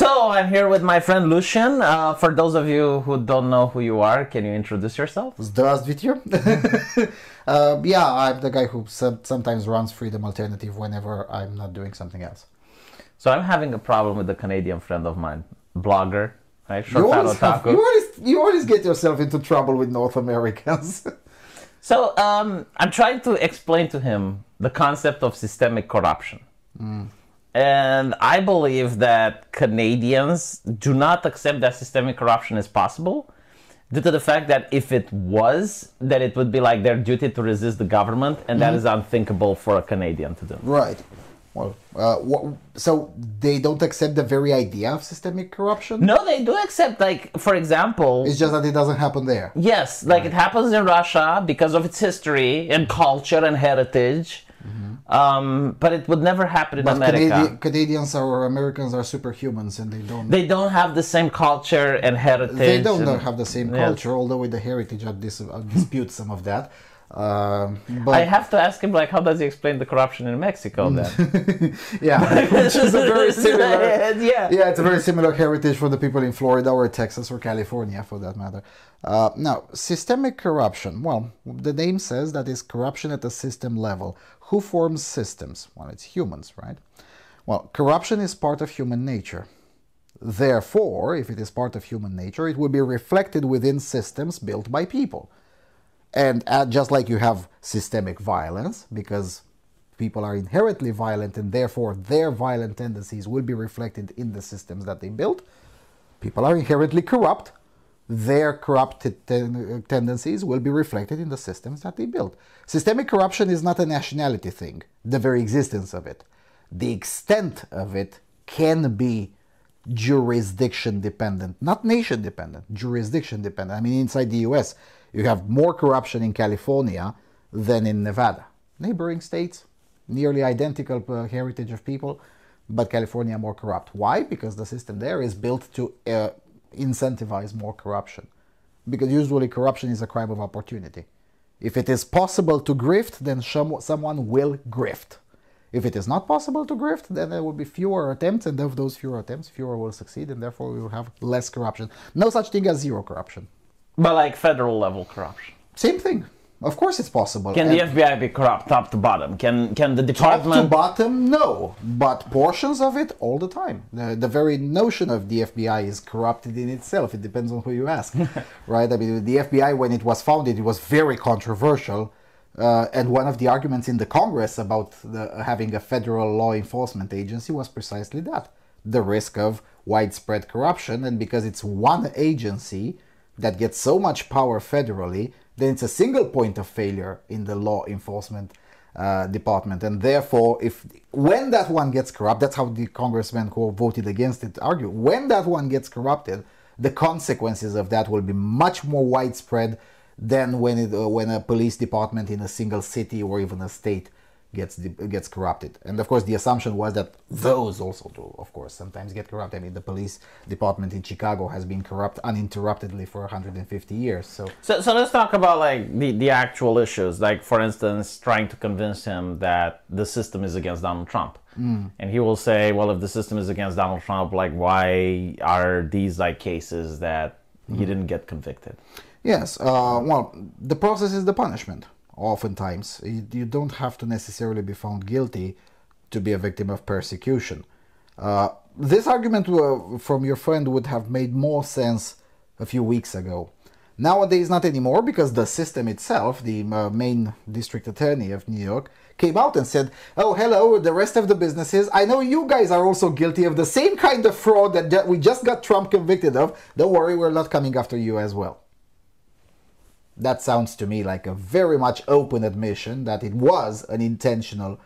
So I'm here with my friend Lucian. For those of you who don't know who you are, can you introduce yourself? Здравствуйте. Yeah, I'm the guy who sometimes runs Freedom Alternative whenever I'm not doing something else. So I'm having a problem with a Canadian friend of mine, blogger, right? You always get yourself into trouble with North Americans. So I'm trying to explain to him the concept of systemic corruption. And I believe that Canadians do not accept that systemic corruption is possible due to the fact that if it was, that it would be like their duty to resist the government, and that is unthinkable for a Canadian to do. Right. Well, so they don't accept the very idea of systemic corruption? No, they do accept, like, for example... It's just that it doesn't happen there. Yes, like it happens in Russia because of its history and culture and heritage. But it would never happen in America. Canadians or Americans are superhumans, and they don't have the same culture and heritage. They don't have the same culture, although with the heritage I dispute some of that. But I have to ask him, like, how does he explain the corruption in Mexico then? Yeah, which is a very similar. Yeah, it's a very similar heritage for the people in Florida or Texas or California, for that matter. Now, systemic corruption. Well, the name says that is corruption at the system level. Who forms systems? Well, it's humans, right? Well, corruption is part of human nature. Therefore, if it is part of human nature, it will be reflected within systems built by people. And just like you have systemic violence, because people are inherently violent and therefore their violent tendencies will be reflected in the systems that they built, people are inherently corrupt. Their corrupted tendencies will be reflected in the systems that they built. Systemic corruption is not a nationality thing, the very existence of it. The extent of it can be jurisdiction dependent, not nation dependent, jurisdiction dependent. I mean, inside the US, you have more corruption in California than in Nevada. Neighboring states, nearly identical heritage of people, but California more corrupt. Why? Because the system there is built to incentivize more corruption. Because usually corruption is a crime of opportunity. If it is possible to grift, then someone will grift. If it is not possible to grift, then there will be fewer attempts, and of those fewer attempts, fewer will succeed, and therefore we will have less corruption. No such thing as zero corruption. But like federal level corruption. Same thing. Of course it's possible. Can the FBI be corrupt top to bottom? Can the department... Top to bottom, no. But portions of it, all the time. The very notion of the FBI is corrupted in itself. It depends on who you ask. Right? I mean, the FBI, when it was founded, it was very controversial. And one of the arguments in the Congress about having a federal law enforcement agency was precisely that. The risk of widespread corruption. And because it's one agency that gets so much power federally, then it's a single point of failure in the law enforcement department. And therefore, when that one gets corrupt, that's how the congressmen who voted against it argue, when that one gets corrupted, the consequences of that will be much more widespread than when a police department in a single city or even a state gets corrupted. And of course the assumption was that those also do, of course, sometimes get corrupt. I mean, the police department in Chicago has been corrupt uninterruptedly for 150 years. So let's talk about like the actual issues, like for instance trying to convince him that the system is against Donald Trump. And he will say, well, if the system is against Donald Trump, like why are these like cases that he didn't get convicted? Yes, well, the process is the punishment. Oftentimes, you don't have to necessarily be found guilty to be a victim of persecution. This argument from your friend would have made more sense a few weeks ago. Nowadays, not anymore, because the system itself, the main district attorney of New York, came out and said, oh, hello, the rest of the businesses, I know you guys are also guilty of the same kind of fraud that we just got Trump convicted of. Don't worry, we're not coming after you as well. That sounds to me like a very much open admission that it was an intentional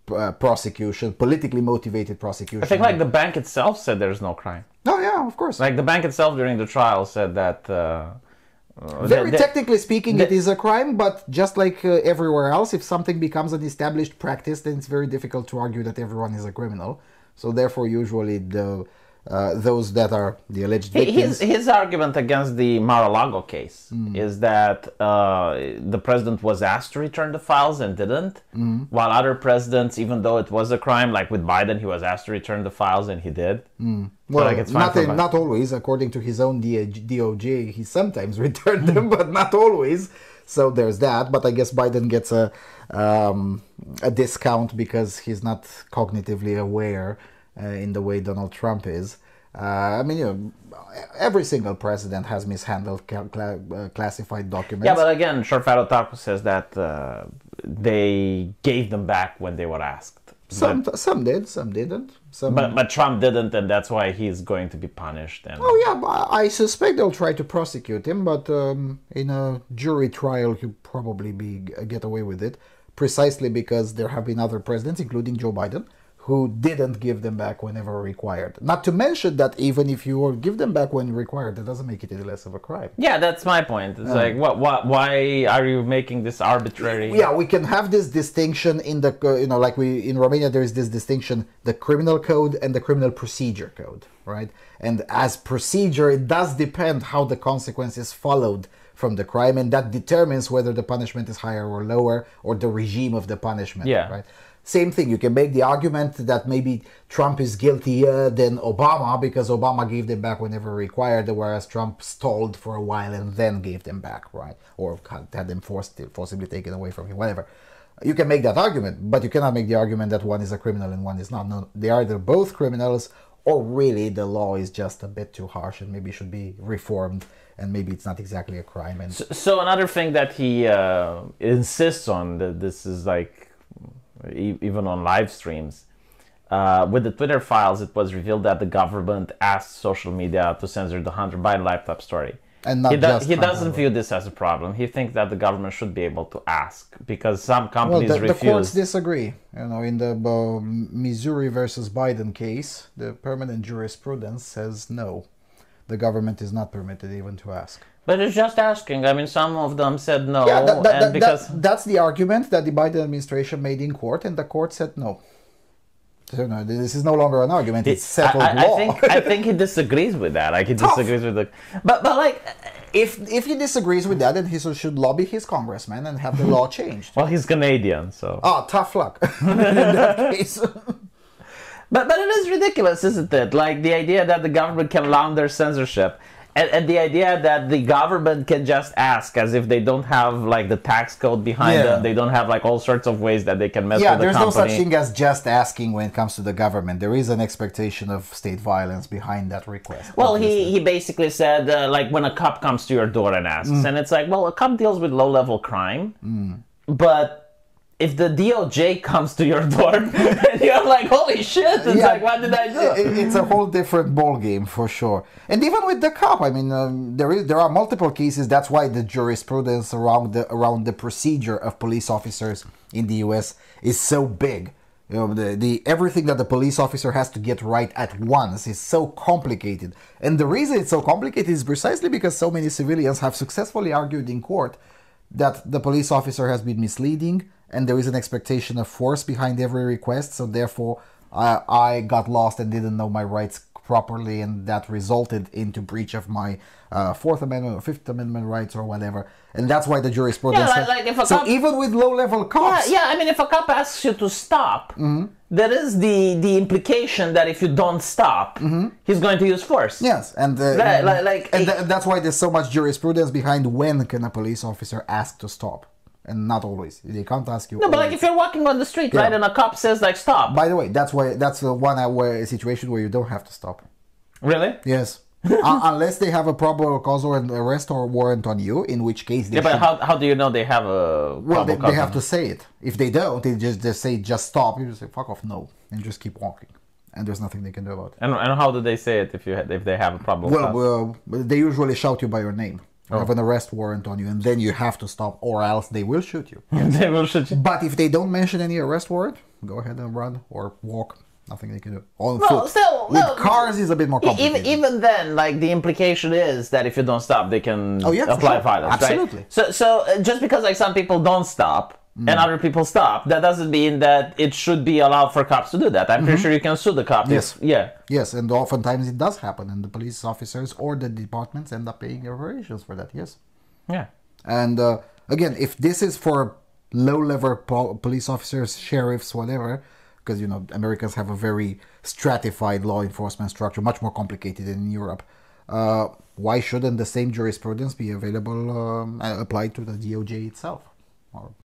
prosecution, politically motivated prosecution. I think like the bank itself said there's no crime. Oh yeah, of course. Like the bank itself during the trial said that... very technically speaking, it is a crime, but just like everywhere else, if something becomes an established practice, then it's very difficult to argue that everyone is a criminal. So therefore, usually those that are the alleged victims. His argument against the Mar-a-Lago case is that the president was asked to return the files and didn't, while other presidents, even though it was a crime, like with Biden, he was asked to return the files and he did. Well, like it's fine not always. According to his own DOJ, he sometimes returned them, but not always. So there's that. But I guess Biden gets a discount because he's not cognitively aware in the way Donald Trump is. I mean, you know, every single president has mishandled classified documents. Yeah, but again, Short-Fat Otaku says that they gave them back when they were asked. Some did, some didn't. But Trump didn't, and that's why he's going to be punished. And... Oh yeah, I suspect they'll try to prosecute him, but in a jury trial, he'll probably get away with it, precisely because there have been other presidents, including Joe Biden, who didn't give them back whenever required. Not to mention that even if you give them back when required, that doesn't make it any less of a crime. Yeah, that's my point. It's like, why are you making this arbitrary? Yeah, we can have this distinction in the, like in Romania, there is this distinction, the criminal code and the criminal procedure code, right? And as procedure, it does depend how the consequences followed from the crime, and that determines whether the punishment is higher or lower, or the regime of the punishment, right? Same thing, you can make the argument that maybe Trump is guiltier than Obama because Obama gave them back whenever required, whereas Trump stalled for a while and then gave them back, right? Or had them forcibly taken away from him, whatever. You can make that argument, but you cannot make the argument that one is a criminal and one is not. No, they are either both criminals, or really the law is just a bit too harsh and maybe should be reformed, and maybe it's not exactly a crime. And so another thing that he insists on, that this is like, even on live streams, with the Twitter files, it was revealed that the government asked social media to censor the Hunter Biden laptop story. And not he doesn't view this as a problem. He thinks that the government should be able to ask, because some companies refuse. The courts disagree. You know, in the Missouri versus Biden case, the permanent jurisprudence says no. The government is not permitted even to ask. But it's just asking. I mean, some of them said no. Yeah, that's the argument that the Biden administration made in court, and the court said no. So no, this is no longer an argument. It's settled law. I think he disagrees with that. Like, he disagrees with the... But like... If he disagrees with that, then he should lobby his congressman and have the law changed. Well, he's Canadian, so... Oh, tough luck in that case. But it is ridiculous, isn't it? Like, the idea that the government can launder censorship, and the idea that the government can just ask, as if they don't have, like, the tax code behind them. They don't have, like, all sorts of ways that they can mess with the company. Yeah, there's no such thing as just asking when it comes to the government. There is an expectation of state violence behind that request. Well, he basically said, like, when a cop comes to your door and asks, and it's like, well, a cop deals with low-level crime, but... if the DOJ comes to your door and you're like, holy shit, it's like, what did I do? It's a whole different ballgame for sure. And even with the cop, I mean, there are multiple cases. That's why the jurisprudence around the procedure of police officers in the US is so big. You know, everything that the police officer has to get right at once is so complicated. And the reason it's so complicated is precisely because so many civilians have successfully argued in court that the police officer has been misleading, and there is an expectation of force behind every request, so therefore I got lost and didn't know my rights properly, and that resulted into breach of my Fourth Amendment or Fifth Amendment rights or whatever. And that's why the jurisprudence... Yeah, like if a so cop, even with low-level cops... Yeah, I mean, if a cop asks you to stop, there is the implication that if you don't stop, he's going to use force. Yes, and that's why there's so much jurisprudence behind when can a police officer ask to stop. And not always. They can't ask you. No, but like if you're walking on the street, right, and a cop says like stop. By the way, that's the one situation where you don't have to stop. Really? Yes. Unless they have a probable cause or an arrest or warrant on you, in which case they but how do you know they have a probable cause? They have to say it. If they don't, they just say just stop. You just say fuck off, no, and just keep walking. And there's nothing they can do about it. And how do they say it if they have a probable cause? Well, they usually shout you by your name. Have an arrest warrant on you, and then you have to stop, or else they will shoot you. Yes. They will shoot you. But if they don't mention any arrest warrant, go ahead and run or walk. Nothing they can do. On well, foot. Still, with cars is a bit more complicated. Even then, like the implication is that if you don't stop, they can apply violence. Absolutely. Right? So just because like some people don't stop, and other people stop, that doesn't mean that it should be allowed for cops to do that. I'm pretty sure you can sue the cop. Yes. Yeah. Yes, and oftentimes it does happen, and the police officers or the departments end up paying reparations for that, yes. Yeah. And again, if this is for low-level police officers, sheriffs, whatever, because, you know, Americans have a very stratified law enforcement structure, much more complicated than in Europe, why shouldn't the same jurisprudence be available, applied to the DOJ itself? Or